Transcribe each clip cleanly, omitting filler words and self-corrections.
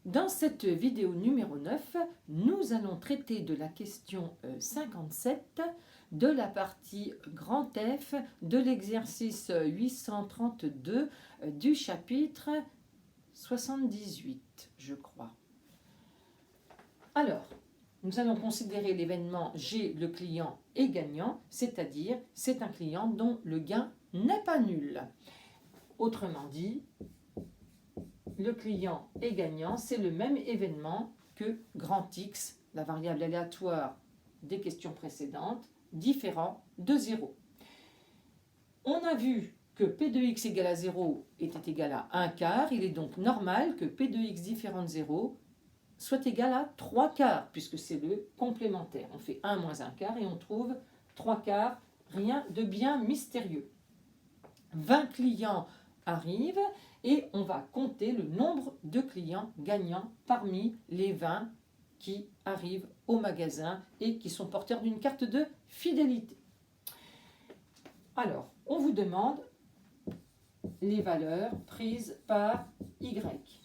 Dans cette vidéo numéro 9, nous allons traiter de la question 57 de la partie grand F de l'exercice 832 du chapitre 78, je crois. Alors, nous allons considérer l'événement G, le client est gagnant, c'est-à-dire c'est un client dont le gain n'est pas nul. Autrement dit, le client est gagnant, c'est le même événement que grand X, la variable aléatoire des questions précédentes, différent de 0. On a vu que P de x égale à 0 était égal à 1 quart, il est donc normal que P de x différent de 0 soit égal à 3 quarts, puisque c'est le complémentaire. On fait 1 moins 1 quart et on trouve 3 quarts, rien de bien mystérieux. 20 clients arrivent et on va compter le nombre de clients gagnants parmi les 20 qui arrivent au magasin et qui sont porteurs d'une carte de fidélité. Alors, on vous demande les valeurs prises par Y.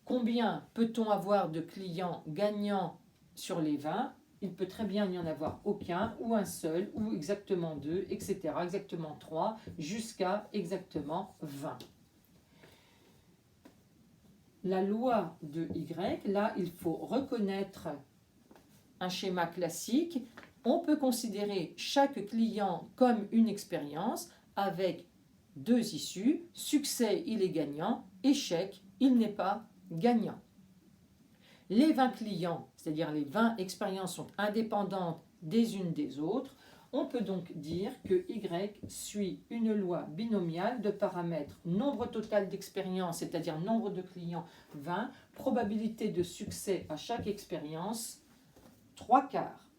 Combien peut-on avoir de clients gagnants sur les 20 ? Il peut très bien n'y en avoir aucun, ou un seul, ou exactement 2, etc. Exactement 3, jusqu'à exactement 20. La loi de Y, là, il faut reconnaître un schéma classique. On peut considérer chaque client comme une expérience avec deux issues. Succès, il est gagnant. Échec, il n'est pas gagnant. Les 20 clients, c'est-à-dire les 20 expériences, sont indépendantes des unes des autres. On peut donc dire que Y suit une loi binomiale de paramètres nombre total d'expériences, c'est-à-dire nombre de clients 20, probabilité de succès à chaque expérience 3 quarts.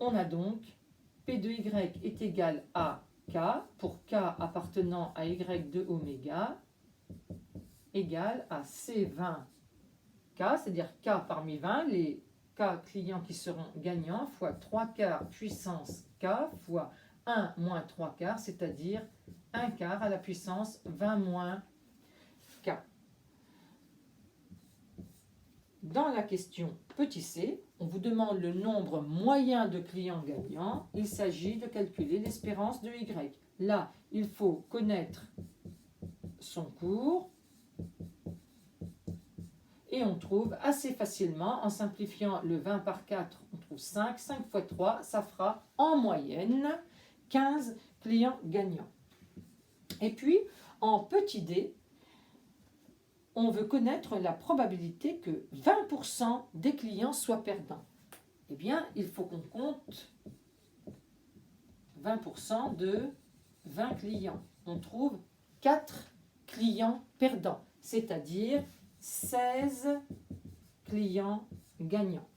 On a donc P de Y est égal à K pour K appartenant à Y de oméga égale à C20K, c'est-à-dire K parmi 20, les K clients qui seront gagnants, fois 3 quarts puissance K, fois 1 moins 3 quarts, c'est-à-dire 1 quart à la puissance 20 moins K. Dans la question petit c, on vous demande le nombre moyen de clients gagnants. Il s'agit de calculer l'espérance de Y. Là, il faut connaître son cours. Et on trouve assez facilement, en simplifiant le 20 par 4, on trouve 5. 5 fois 3, ça fera en moyenne 15 clients gagnants. Et puis, en petit d, on veut connaître la probabilité que 20% des clients soient perdants. Eh bien, il faut qu'on compte 20% de 20 clients. On trouve 4 clients perdants, c'est-à-dire 16 clients gagnants.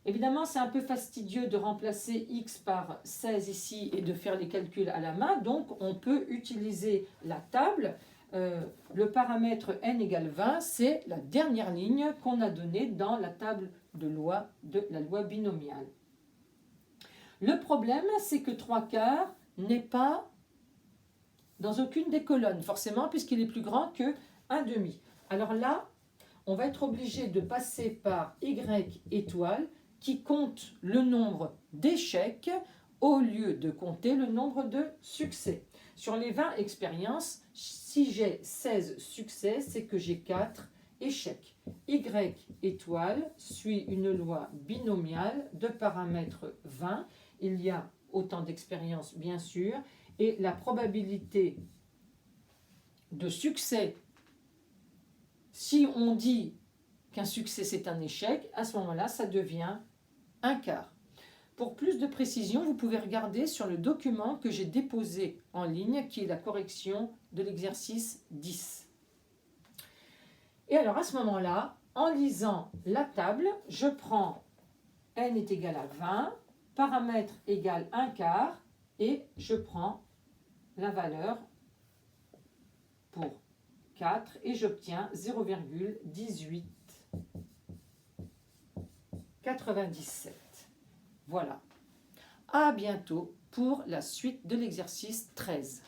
Évidemment, c'est un peu fastidieux de remplacer x par 16 ici et de faire les calculs à la main, donc on peut utiliser la table. Le paramètre n égale 20, c'est la dernière ligne qu'on a donnée dans la table de la loi binomiale. Le problème, c'est que 3 quarts n'est pas dans aucune des colonnes, forcément, puisqu'il est plus grand que 1,5. Alors là, on va être obligé de passer par Y étoile qui compte le nombre d'échecs au lieu de compter le nombre de succès. Sur les 20 expériences, si j'ai 16 succès, c'est que j'ai 4 échecs. Y étoile suit une loi binomiale de paramètre 20. Il y a autant d'expériences, bien sûr, et la probabilité de succès, si on dit qu'un succès c'est un échec, à ce moment-là, ça devient 1 quart. Pour plus de précision, vous pouvez regarder sur le document que j'ai déposé en ligne, qui est la correction de l'exercice 10. Et alors, à ce moment-là, en lisant la table, je prends n est égal à 20, paramètre égale 1 quart, et je prends la valeur pour 4 et j'obtiens 0,1897. Voilà. À bientôt pour la suite de l'exercice 13.